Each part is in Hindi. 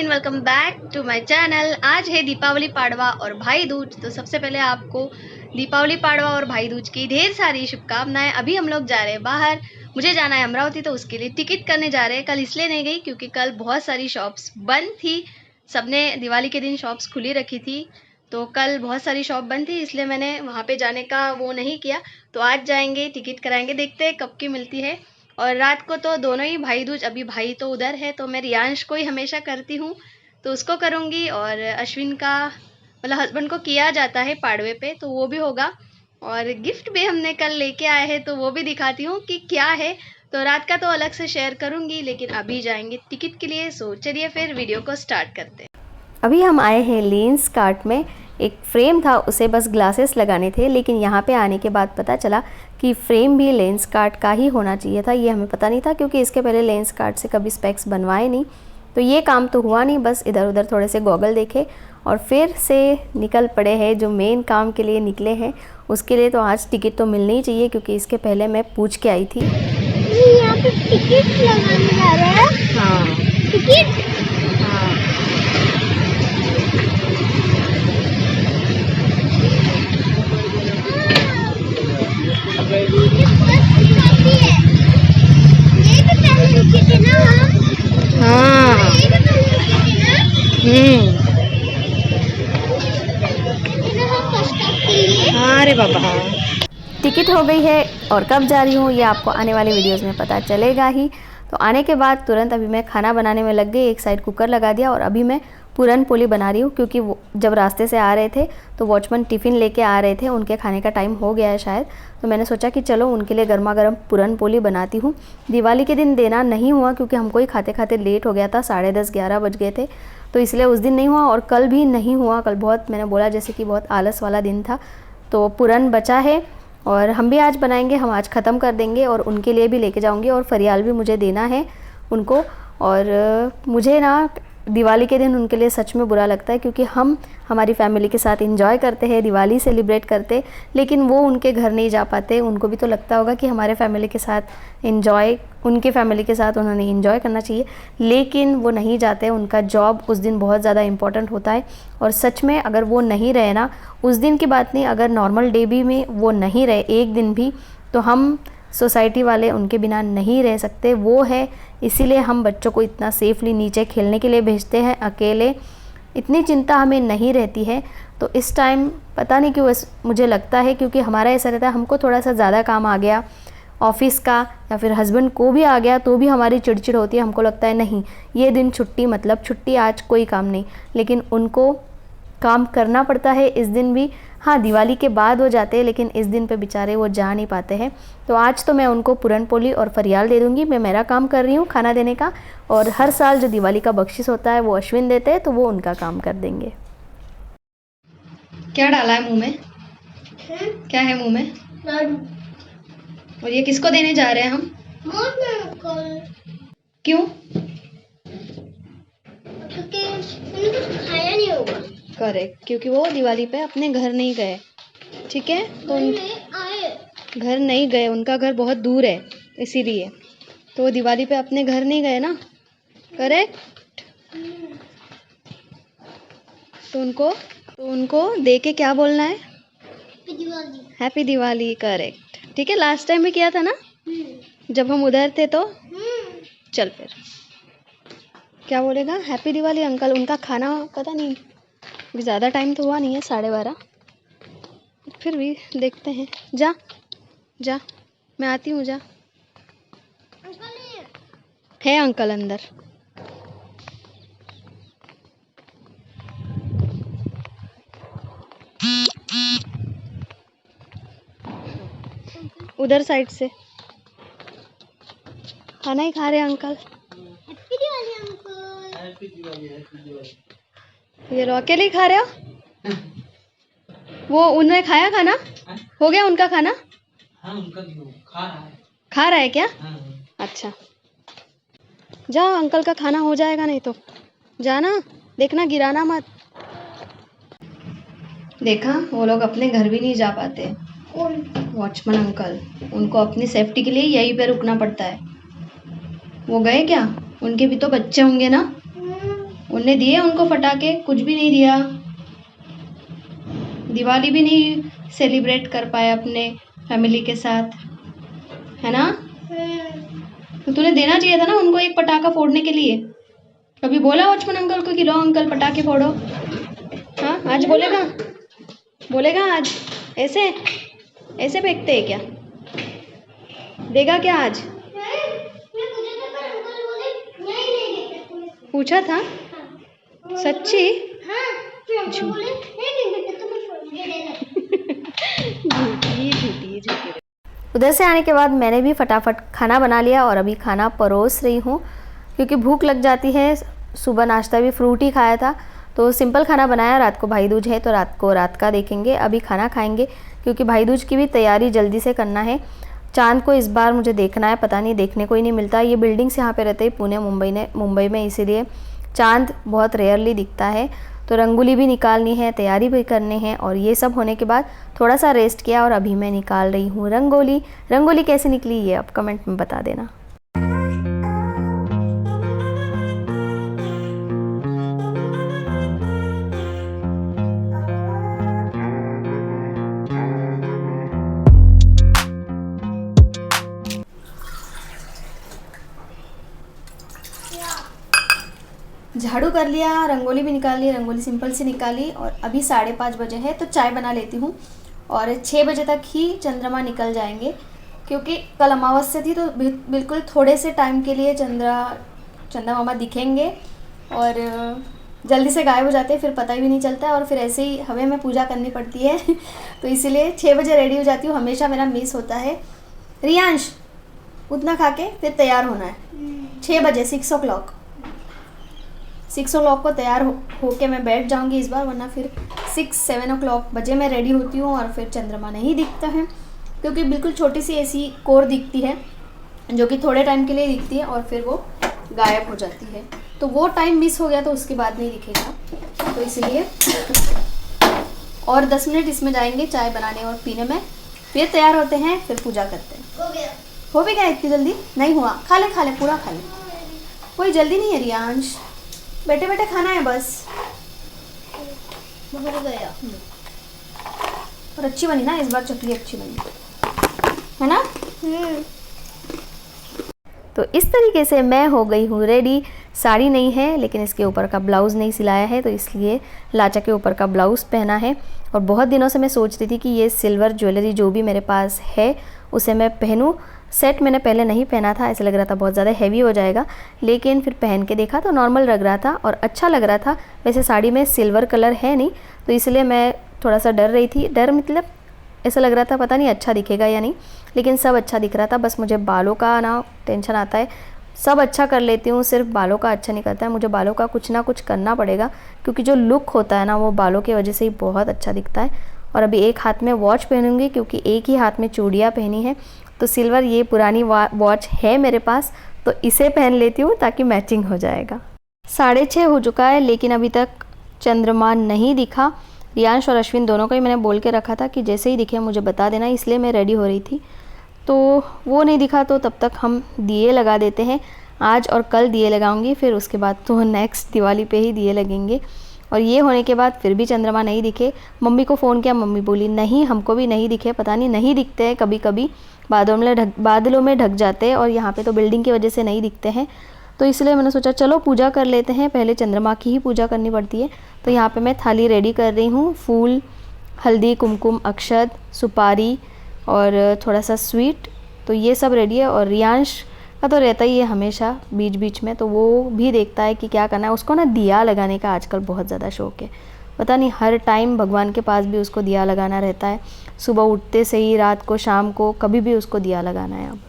Everyone, welcome back to my channel. आज है दीपावली पाड़वा और भाई दूज। तो सबसे पहले आपको दीपावली पाड़वा और भाई दूज की ढेर सारी शुभकामनाएं। अभी हम लोग जा रहे हैं बाहर, मुझे जाना है अमरावती, तो उसके लिए टिकट करने जा रहे हैं। कल इसलिए नहीं गई क्योंकि कल बहुत सारी शॉप्स बंद थी। सबने दिवाली के दिन शॉप्स खुली रखी थी, तो कल बहुत सारी शॉप बंद थी, इसलिए मैंने वहाँ पे जाने का वो नहीं किया। तो आज जाएंगे, टिकट कराएंगे, देखते हैं कब की मिलती है। और रात को तो दोनों ही भाई दूज, अभी भाई तो उधर है तो मैं रियांश को ही हमेशा करती हूँ, तो उसको करूँगी। और अश्विन का मतलब हस्बैंड को किया जाता है पाड़वे पे, तो वो भी होगा। और गिफ्ट भी हमने कल लेके आए हैं, तो वो भी दिखाती हूँ कि क्या है। तो रात का तो अलग से शेयर करूँगी, लेकिन अभी जाएंगे टिकट के लिए। सो चलिए फिर वीडियो को स्टार्ट करते हैं। अभी हम आए हैं लेंस कार्ट में। एक फ्रेम था, उसे बस ग्लासेस लगाने थे, लेकिन यहाँ पे आने के बाद पता चला कि फ्रेम भी लेंस कार्ट का ही होना चाहिए था। ये हमें पता नहीं था क्योंकि इसके पहले लेंस कार्ट से कभी स्पेक्स बनवाए नहीं। तो ये काम तो हुआ नहीं, बस इधर उधर थोड़े से गॉगल देखे और फिर से निकल पड़े हैं जो मेन काम के लिए निकले हैं। उसके लिए तो आज टिकट तो मिलनी ही चाहिए, क्योंकि इसके पहले मैं पूछ के आई थी। यहाँ पे टिकट लगाने जा रहे हैं। हाँ, टिकट। हाँ। अरे बाबा, टिकट हो गई है और कब जा रही हूँ ये आपको आने वाले वीडियोस में पता चलेगा ही। तो आने के बाद तुरंत अभी मैं खाना बनाने में लग गई। एक साइड कुकर लगा दिया और अभी मैं पूरन पोली बना रही हूँ, क्योंकि वो जब रास्ते से आ रहे थे तो वॉचमैन टिफ़िन लेके आ रहे थे, उनके खाने का टाइम हो गया है शायद। तो मैंने सोचा कि चलो उनके लिए गर्मा गर्म पूरन पोली बनाती हूँ। दिवाली के दिन देना नहीं हुआ क्योंकि हमको ही खाते खाते लेट हो गया था, 10:30-11 बज गए थे, तो इसलिए उस दिन नहीं हुआ। और कल भी नहीं हुआ, कल बहुत, मैंने बोला जैसे कि बहुत आलस वाला दिन था। तो पूरन बचा है और हम भी आज बनाएंगे, हम आज ख़त्म कर देंगे और उनके लिए भी लेके जाऊंगी। और फरियाल भी मुझे देना है उनको। और मुझे ना दिवाली के दिन उनके लिए सच में बुरा लगता है, क्योंकि हम हमारी फैमिली के साथ एंजॉय करते हैं, दिवाली सेलिब्रेट करते, लेकिन वो उनके घर नहीं जा पाते। उनको भी तो लगता होगा कि हमारे फैमिली के साथ एंजॉय, उनके फैमिली के साथ उन्होंने एंजॉय करना चाहिए, लेकिन वो नहीं जाते। उनका जॉब उस दिन बहुत ज़्यादा इम्पोर्टेंट होता है। और सच में अगर वो नहीं रहे ना, उस दिन की बात नहीं, अगर नॉर्मल डे भी में वो नहीं रहे एक दिन भी, तो हम सोसाइटी वाले उनके बिना नहीं रह सकते। वो है, इसीलिए हम बच्चों को इतना सेफली नीचे खेलने के लिए भेजते हैं अकेले, इतनी चिंता हमें नहीं रहती है। तो इस टाइम पता नहीं क्यों मुझे लगता है, क्योंकि हमारा ऐसा रहता है, हमको थोड़ा सा ज़्यादा काम आ गया ऑफिस का या फिर हस्बैंड को भी आ गया तो भी हमारी चिड़चिड़ होती है। हमको लगता है नहीं, ये दिन छुट्टी, मतलब छुट्टी, आज कोई काम नहीं, लेकिन उनको काम करना पड़ता है इस दिन भी। हाँ, दिवाली के बाद हो जाते हैं, लेकिन इस दिन पे बेचारे वो जा नहीं पाते हैं। तो आज तो मैं उनको पूरन पोली और फरियाल दे दूँगी। मैं मेरा काम कर रही हूँ खाना देने का, और हर साल जो दिवाली का बख्शिश होता है वो अश्विन देते हैं, तो वो उनका काम कर देंगे। क्या डाला है मुँह में? क्या है मुँह में? और ये किसको देने जा रहे हैं हम? क्यों? खाया नहीं होगा। करेक्ट, क्योंकि वो दिवाली पे अपने घर नहीं गए, ठीक है? तो घर नहीं गए, उनका घर बहुत दूर है, इसीलिए तो वो दिवाली पे अपने घर नहीं गए ना। करेक्ट। तो उनको दे के क्या बोलना है? हैप्पी दिवाली। करेक्ट, ठीक है। लास्ट टाइम भी किया था ना जब हम उधर थे, तो चल फिर क्या बोलेगा? Happy Diwali uncle. उनका खाना पता नहीं, अभी ज़्यादा टाइम तो हुआ नहीं है, 12:30, फिर भी देखते हैं। जा जा, मैं आती हूँ, जा। है अंकल अंदर। उधर साइड से खाना ही खा रहे हैं uncle. Happy Diwali uncle. Happy Diwali. ये रो अकेले ही खा रहे हो? वो उन्होंने खाया खाना? हो गया उनका खाना? हाँ, उनका खा रहा है। खा रहा है क्या? हाँ। अच्छा, जा, अंकल का खाना हो जाएगा, नहीं तो जाना, देखना गिराना मत। देखा, वो लोग अपने घर भी नहीं जा पाते। वॉचमैन अंकल, उनको अपनी सेफ्टी के लिए यहीं पे रुकना पड़ता है। वो गए क्या? उनके भी तो बच्चे होंगे ना, उनने दिए उनको फटाके? कुछ भी नहीं दिया। दिवाली भी नहीं सेलिब्रेट कर पाए अपने फैमिली के साथ, है ना? तो तूने देना चाहिए था ना उनको एक पटाखा फोड़ने के लिए। कभी बोला वॉचमैन अंकल को कि लो अंकल पटाखे फोड़ो? हाँ, आज बोलेगा? बोलेगा आज? ऐसे ऐसे फेंकते हैं क्या? देगा क्या आज? पूछा था? सच्ची? झूठी। उधर से आने के बाद मैंने भी फटाफट खाना बना लिया और अभी खाना परोस रही हूँ क्योंकि भूख लग जाती है। सुबह नाश्ता भी फ्रूट ही खाया था, तो सिंपल खाना बनाया। रात को भाई दूज है तो रात का देखेंगे, अभी खाना खाएंगे क्योंकि भाई दूज की भी तैयारी जल्दी से करना है। चांद को इस बार मुझे देखना है, पता नहीं देखने को ही नहीं मिलता। ये बिल्डिंग्स यहाँ पे रहते हैं पुणे मुंबई में, इसीलिए चांद बहुत रेयरली दिखता है। तो रंगोली भी निकालनी है, तैयारी भी करनी है और ये सब होने के बाद थोड़ा सा रेस्ट किया और अभी मैं निकाल रही हूँ रंगोली कैसे निकली ये आप कमेंट में बता देना। झाड़ू कर लिया, रंगोली भी निकाल ली, रंगोली सिंपल सी निकाली और अभी 5:30 बजे है तो चाय बना लेती हूँ और 6 बजे तक ही चंद्रमा निकल जाएंगे क्योंकि कल अमावस्या थी तो बिल्कुल थोड़े से टाइम के लिए चंद्रमा मामा दिखेंगे और जल्दी से गायब हो जाते हैं, फिर पता भी नहीं चलता है और फिर ऐसे ही हमें में पूजा करनी पड़ती है तो इसीलिए 6 बजे रेडी हो जाती हूँ। हमेशा मेरा मिस होता है। रियांश उतना खा के फिर तैयार होना है 6 बजे 6 o'clock को तैयार होके मैं बैठ जाऊंगी इस बार, वरना फिर 6-7 o'clock बजे मैं रेडी होती हूँ और फिर चंद्रमा नहीं दिखता है क्योंकि बिल्कुल छोटी सी ऐसी कोर दिखती है जो कि थोड़े टाइम के लिए दिखती है और फिर वो गायब हो जाती है। तो वो टाइम मिस हो गया तो उसके बाद नहीं दिखेगा, तो इसलिए और 10 मिनट इसमें जाएंगे चाय बनाने और पीने में, फिर तैयार होते हैं, फिर पूजा करते हैं। हो भी गया इतनी जल्दी? नहीं हुआ। खा ले पूरा खा ले, कोई जल्दी नहीं है रियांश, बैठे बैठे खाना है बस। हो गया। और अच्छी बनी ना इस बार, चकली अच्छी बनी है ना? तो इस तरीके से मैं हो गई हूँ रेडी। साड़ी नहीं है लेकिन इसके ऊपर का ब्लाउज़ नहीं सिलाया है तो इसलिए लाचा के ऊपर का ब्लाउज़ पहना है। और बहुत दिनों से मैं सोच रही थी कि ये सिल्वर ज्वेलरी जो भी मेरे पास है उसे मैं पहनूं। सेट मैंने पहले नहीं पहना था, ऐसा लग रहा था बहुत ज़्यादा हैवी हो जाएगा, लेकिन फिर पहन के देखा तो नॉर्मल लग रहा था और अच्छा लग रहा था। वैसे साड़ी में सिल्वर कलर है नहीं तो इसलिए मैं थोड़ा सा डर रही थी। डर मतलब ऐसा लग रहा था पता नहीं अच्छा दिखेगा या नहीं, लेकिन सब अच्छा दिख रहा था। बस मुझे बालों का ना टेंशन आता है, सब अच्छा कर लेती हूँ, सिर्फ बालों का अच्छा नहीं करता है। मुझे बालों का कुछ ना कुछ करना पड़ेगा क्योंकि जो लुक होता है ना वो बालों की वजह से ही बहुत अच्छा दिखता है। और अभी एक हाथ में वॉच पहनूंगी क्योंकि एक ही हाथ में चूड़ियाँ पहनी है, तो सिल्वर ये पुरानी वॉच है मेरे पास तो इसे पहन लेती हूँ ताकि मैचिंग हो जाएगा। 6:30 हो चुका है लेकिन अभी तक चंद्रमा नहीं दिखा। रियांश और अश्विन दोनों को ही मैंने बोल के रखा था कि जैसे ही दिखे मुझे बता देना, इसलिए मैं रेडी हो रही थी। तो वो नहीं दिखा तो तब तक हम दिए लगा देते हैं। आज और कल दिए लगाऊंगी, फिर उसके बाद तो नेक्स्ट दिवाली पे ही दिए लगेंगे। और ये होने के बाद फिर भी चंद्रमा नहीं दिखे। मम्मी को फ़ोन किया, मम्मी बोली नहीं हमको भी नहीं दिखे, पता नहीं दिखते हैं, कभी कभी बादलों में ढक जाते हैं और यहाँ पे तो बिल्डिंग की वजह से नहीं दिखते हैं। तो इसलिए मैंने सोचा चलो पूजा कर लेते हैं, पहले चंद्रमा की ही पूजा करनी पड़ती है। तो यहाँ पे मैं थाली रेडी कर रही हूँ, फूल, हल्दी, कुमकुम, अक्षत, सुपारी और थोड़ा सा स्वीट, तो ये सब रेडी है। और रियांश का तो रहता ही है हमेशा बीच बीच में, तो वो भी देखता है कि क्या करना है। उसको ना दिया लगाने का आजकल बहुत ज़्यादा शौक़ है, पता नहीं हर टाइम भगवान के पास भी उसको दिया लगाना रहता है। सुबह उठते से ही, रात को, शाम को, कभी भी उसको दिया लगाना है। अब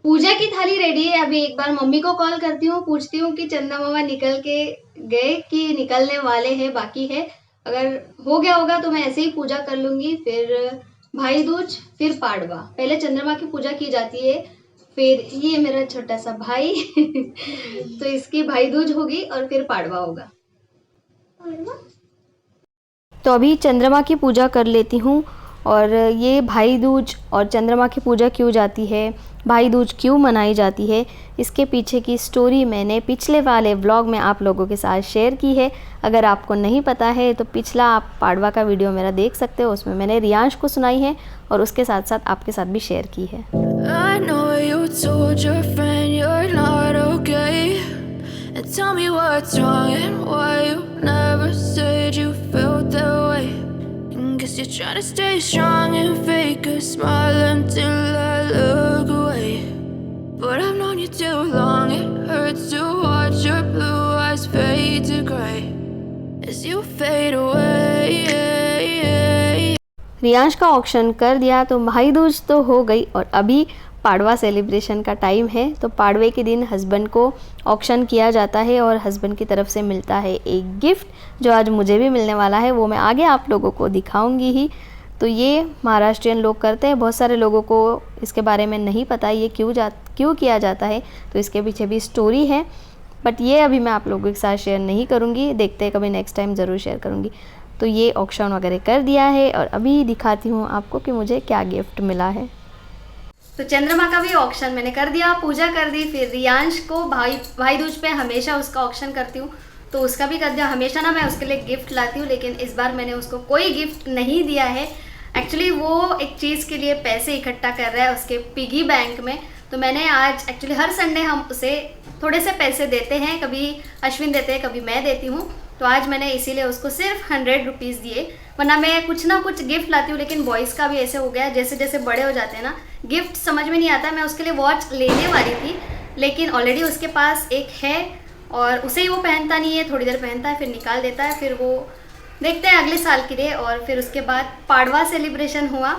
पूजा की थाली रेडी है। अभी एक बार मम्मी को कॉल करती हूँ, पूछती हूँ कि चंदा मामा निकल के गए कि निकलने वाले हैं, बाकी है। अगर हो गया होगा तो मैं ऐसे ही पूजा कर लूँगी। फिर भाई दूज, फिर पाड़वा। पहले चंद्रमा की पूजा की जाती है, फिर ये मेरा छोटा सा भाई तो इसकी भाई दूज होगी और फिर पाड़वा होगा। तो अभी चंद्रमा की पूजा कर लेती हूँ और ये भाई दूज और चंद्रमा की पूजा क्यों जाती है, भाई दूज क्यों मनाई जाती है, इसके पीछे की स्टोरी मैंने पिछले वाले व्लॉग में आप लोगों के साथ शेयर की है। अगर आपको नहीं पता है तो पिछला आप पाड़वा का वीडियो मेरा देख सकते हो, उसमें मैंने रियांश को सुनाई है और उसके साथ साथ आपके साथ भी शेयर की है। I know you told your friend you're not okay, and tell me what's wrong and why you never said you felt that way. And guess you're trying to stay strong and fake a smile until I look away. But I've known you too long, it hurts to watch your blue eyes fade to gray as you fade away. Riyansh का ऑक्शन कर दिया तो भाई दूज तो हो गई और अभी पाड़वा सेलिब्रेशन का टाइम है। तो पाड़वे के दिन हस्बैंड को ऑक्शन किया जाता है और हस्बैंड की तरफ से मिलता है एक गिफ्ट, जो आज मुझे भी मिलने वाला है, वो मैं आगे आप लोगों को दिखाऊंगी ही। तो ये महाराष्ट्रियन लोग करते हैं, बहुत सारे लोगों को इसके बारे में नहीं पता ये क्यों किया जाता है, तो इसके पीछे भी स्टोरी है, बट ये अभी मैं आप लोगों के साथ शेयर नहीं करूँगी, देखते हैं कभी नेक्स्ट टाइम ज़रूर शेयर करूँगी। तो ये ऑक्शन वगैरह कर दिया है और अभी दिखाती हूँ आपको कि मुझे क्या गिफ्ट मिला है। तो चंद्रमा का भी ऑक्शन मैंने कर दिया, पूजा कर दी। फिर रियांश को भाई दूज पे हमेशा उसका ऑक्शन करती हूँ, तो उसका भी कर दिया। हमेशा ना मैं उसके लिए गिफ्ट लाती हूँ, लेकिन इस बार मैंने उसको कोई गिफ्ट नहीं दिया है। एक्चुअली वो एक चीज़ के लिए पैसे इकट्ठा कर रहा है उसके पिगी बैंक में, तो मैंने आज एक्चुअली हर संडे हम उसे थोड़े से पैसे देते हैं, कभी अश्विन देते हैं, कभी मैं देती हूँ। तो आज मैंने इसीलिए उसको सिर्फ 100 रुपीज़ दिए, वरना मैं कुछ ना कुछ गिफ्ट लाती हूँ। लेकिन बॉयज़ का भी ऐसे हो गया, जैसे जैसे बड़े हो जाते हैं ना, गिफ्ट समझ में नहीं आता। मैं उसके लिए वॉच लेने वाली थी, लेकिन ऑलरेडी उसके पास एक है और उसे ही वो पहनता नहीं है, थोड़ी देर पहनता है फिर निकाल देता है, फिर वो देखते हैं अगले साल के लिए। और फिर उसके बाद पाड़वा सेलिब्रेशन हुआ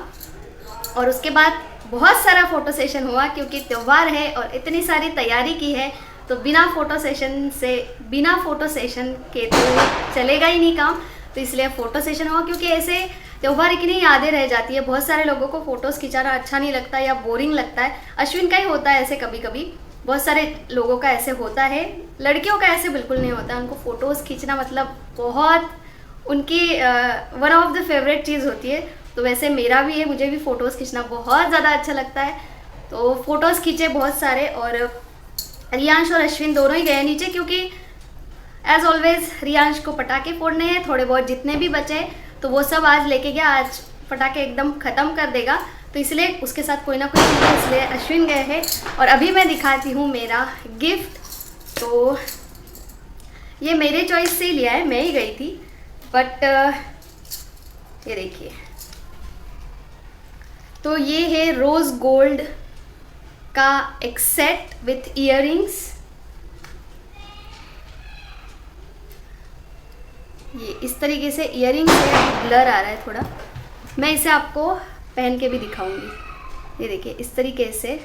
और उसके बाद बहुत सारा फ़ोटो सेशन हुआ, क्योंकि त्यौहार है और इतनी सारी तैयारी की है, तो बिना फ़ोटो सेशन के तो चलेगा ही नहीं काम। तो इसलिए फ़ोटो सेशन हुआ, क्योंकि ऐसे त्यौहार इतनी यादें रह जाती है। बहुत सारे लोगों को फ़ोटोज़ खिंचाना अच्छा नहीं लगता या बोरिंग लगता है। अश्विन का ही होता है ऐसे, कभी कभी बहुत सारे लोगों का ऐसे होता है, लड़कियों का ऐसे बिल्कुल नहीं होता। उनको फ़ोटोज़ खींचना मतलब बहुत उनकी वन ऑफ द फेवरेट चीज़ होती है। तो वैसे मेरा भी है, मुझे भी फ़ोटोज़ खींचना बहुत ज़्यादा अच्छा लगता है। तो फ़ोटोज़ खींचे बहुत सारे, और रियांश और अश्विन दोनों ही गए नीचे, क्योंकि एज़ ऑलवेज रियांश को पटाखे फोड़ने हैं, थोड़े बहुत जितने भी बचे तो वो सब आज लेके गया, आज पटाखे एकदम ख़त्म कर देगा, तो इसलिए उसके साथ कोई ना कोई चीज़ है, इसलिए अश्विन गए हैं। और अभी मैं दिखाती हूँ मेरा गिफ्ट। तो ये मेरे चॉइस से ही लिया है, मैं ही गई थी, बट ये देखिए, तो ये है रोज़ गोल्ड का एक सेट विथ इयररिंग्स। ये इस तरीके से इयररिंग्स है, ब्लर आ रहा है थोड़ा, मैं इसे आपको पहन के भी दिखाऊंगी। ये देखिए इस तरीके से,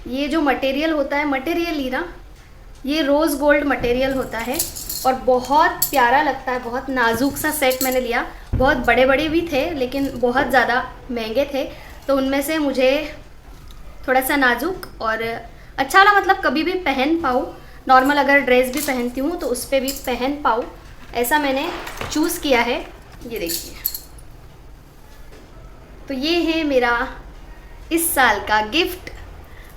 ये जो मटेरियल होता है, मटेरियल ही ना, ये रोज़ गोल्ड मटेरियल होता है और बहुत प्यारा लगता है। बहुत नाजुक सा सेट मैंने लिया, बहुत बड़े बड़े भी थे लेकिन बहुत ज़्यादा महंगे थे, तो उनमें से मुझे थोड़ा सा नाजुक और अच्छा वाला, मतलब कभी भी पहन पाऊँ, नॉर्मल अगर ड्रेस भी पहनती हूँ तो उस पर भी पहन पाऊँ, ऐसा मैंने चूज़ किया है। ये देखिए, तो ये है मेरा इस साल का गिफ्ट।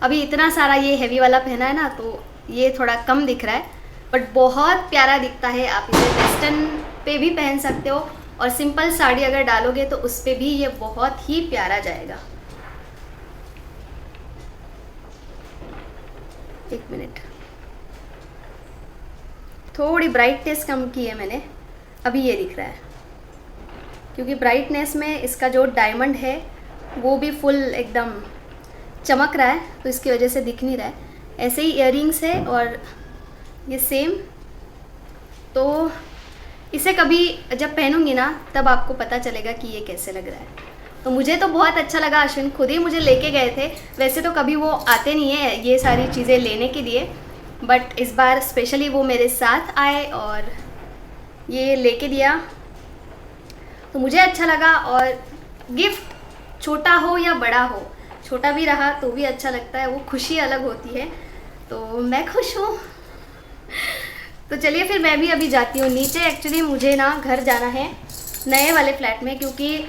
अभी इतना सारा ये हैवी वाला पहना है ना, तो ये थोड़ा कम दिख रहा है, बट बहुत प्यारा दिखता है। आप इसे वेस्टर्न पे भी पहन सकते हो और सिंपल साड़ी अगर डालोगे तो उस पर भी ये बहुत ही प्यारा जाएगा। एक मिनट, थोड़ी ब्राइटनेस कम की है मैंने, अभी ये दिख रहा है, क्योंकि ब्राइटनेस में इसका जो डायमंड है वो भी फुल एकदम चमक रहा है, तो इसकी वजह से दिख नहीं रहा है। ऐसे ही इयररिंग्स है और ये सेम, तो इसे कभी जब पहनूंगी ना तब आपको पता चलेगा कि ये कैसे लग रहा है। तो मुझे तो बहुत अच्छा लगा, अश्विन खुद ही मुझे लेके गए थे। वैसे तो कभी वो आते नहीं है ये सारी चीज़ें लेने के लिए, बट इस बार स्पेशली वो मेरे साथ आए और ये लेके दिया, तो मुझे अच्छा लगा। और गिफ्ट छोटा हो या बड़ा हो, छोटा भी रहा तो भी अच्छा लगता है, वो खुशी अलग होती है, तो मैं खुश हूँ। तो चलिए फिर मैं भी अभी जाती हूँ नीचे। एक्चुअली मुझे ना घर जाना है नए वाले फ्लैट में, क्योंकि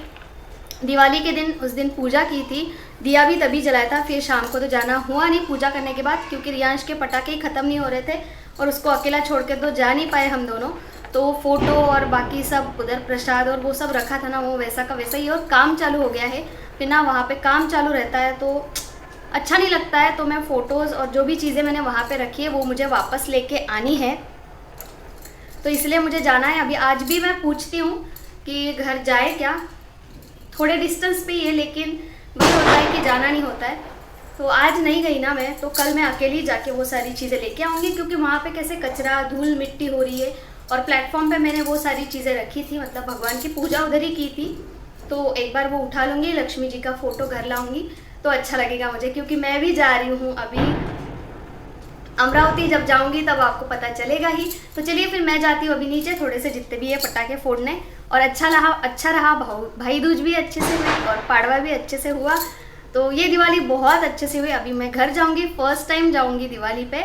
दिवाली के दिन उस दिन पूजा की थी, दिया भी तभी जलाया था। फिर शाम को तो जाना हुआ नहीं पूजा करने के बाद, क्योंकि रियांश के पटाखे ही ख़त्म नहीं हो रहे थे और उसको अकेला छोड़ के तो जा नहीं पाए हम दोनों। तो फ़ोटो और बाकी सब उधर प्रसाद और वो सब रखा था ना, वो वैसा का वैसा ही, और काम चालू हो गया है। फिर ना वहाँ पे काम चालू रहता है तो अच्छा नहीं लगता है, तो मैं फ़ोटोज़ और जो भी चीज़ें मैंने वहाँ पे रखी है वो मुझे वापस लेके आनी है, तो इसलिए मुझे जाना है। अभी आज भी मैं पूछती हूँ कि घर जाए क्या, थोड़े डिस्टेंस पे ही है, लेकिन वही होता है कि जाना नहीं होता है। तो आज नहीं गई ना मैं, तो कल मैं अकेली जाके वो सारी चीज़ें लेके आऊँगी, क्योंकि वहाँ पे कैसे कचरा धूल मिट्टी हो रही है, और प्लेटफॉर्म पे मैंने वो सारी चीज़ें रखी थी, मतलब भगवान की पूजा उधर ही की थी, तो एक बार वो उठा लूँगी, लक्ष्मी जी का फ़ोटो घर लाऊँगी तो अच्छा लगेगा मुझे, क्योंकि मैं भी जा रही हूँ अभी अमरावती। जब जाऊँगी तब आपको पता चलेगा ही। तो चलिए फिर मैं जाती हूँ अभी नीचे, थोड़े से जितने भी है पटाखे फोड़ने, और अच्छा रहा भाई दूज भी अच्छे से हुई और पाड़वा भी अच्छे से हुआ, तो ये दिवाली बहुत अच्छे से हुई। अभी मैं घर जाऊँगी, फर्स्ट टाइम जाऊँगी दिवाली पे,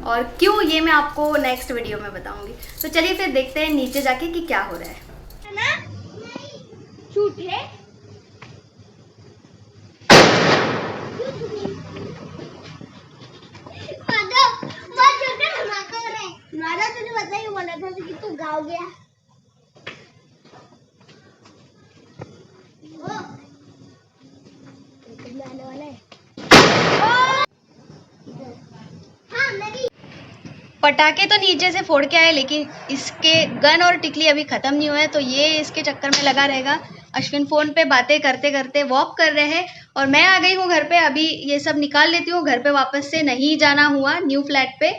और क्यों ये मैं आपको नेक्स्ट वीडियो में बताऊँगी। तो चलिए फिर देखते हैं नीचे जाके कि क्या हो रहा है ना। झूठ है। मारा तुझे पता ही बोला था कि तू गाँव गया। आने वाला है। हाँ मेरी पटाखे तो नीचे से फोड़ के आए, लेकिन इसके गन और टिकली अभी ख़त्म नहीं हुए हैं, तो ये इसके चक्कर में लगा रहेगा। अश्विन फ़ोन पे बातें करते करते वॉक कर रहे हैं, और मैं आ गई हूँ घर पे। अभी ये सब निकाल लेती हूँ, घर पे वापस से नहीं जाना हुआ न्यू फ्लैट पे,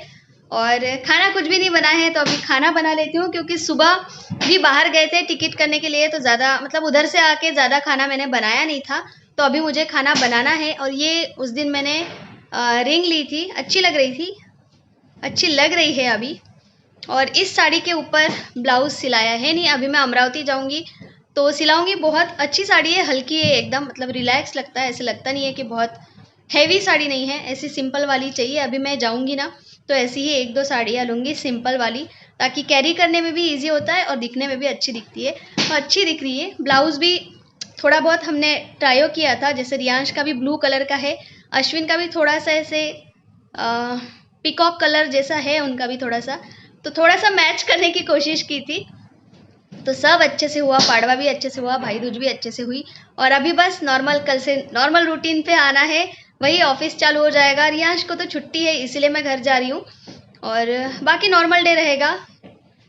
और खाना कुछ भी नहीं बना है, तो अभी खाना बना लेती हूँ, क्योंकि सुबह भी बाहर गए थे टिकट करने के लिए, तो ज़्यादा मतलब उधर से आके ज़्यादा खाना मैंने बनाया नहीं था, तो अभी मुझे खाना बनाना है। और ये उस दिन मैंने रिंग ली थी, अच्छी लग रही है अभी, और इस साड़ी के ऊपर ब्लाउज़ सिलाया है नहीं। अभी मैं अमरावती जाऊंगी तो सिलाऊंगी। बहुत अच्छी साड़ी है, हल्की है एकदम, मतलब रिलैक्स लगता है, ऐसे लगता नहीं है कि बहुत हैवी साड़ी नहीं है, ऐसी सिंपल वाली चाहिए। अभी मैं जाऊंगी ना तो ऐसी ही 1-2 साड़ियाँ लूँगी सिंपल वाली, ताकि कैरी करने में भी ईजी होता है और दिखने में भी अच्छी दिखती है। तो अच्छी दिख रही है। ब्लाउज़ भी थोड़ा बहुत हमने ट्रायो किया था, जैसे रियांश का भी ब्लू कलर का है, अश्विन का भी थोड़ा सा ऐसे पिकॉक कलर जैसा है, उनका भी थोड़ा सा, तो थोड़ा सा मैच करने की कोशिश की थी। तो सब अच्छे से हुआ, पाड़वा भी अच्छे से हुआ, भाई दूज भी अच्छे से हुई, और अभी बस कल से नॉर्मल रूटीन पे आना है। वही ऑफिस चालू हो जाएगा। रियांश को तो छुट्टी है, इसीलिए मैं घर जा रही हूँ, और बाकी नॉर्मल डे रहेगा।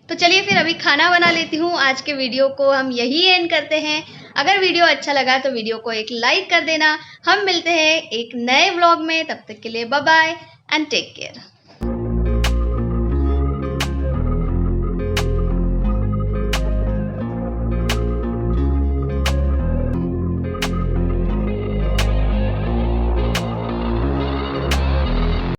तो चलिए फिर अभी खाना बना लेती हूँ। आज के वीडियो को हम यही एंड करते हैं। अगर वीडियो अच्छा लगा तो वीडियो को एक लाइक कर देना। हम मिलते हैं एक नए व्लॉग में, तब तक के लिए bye bye and take care.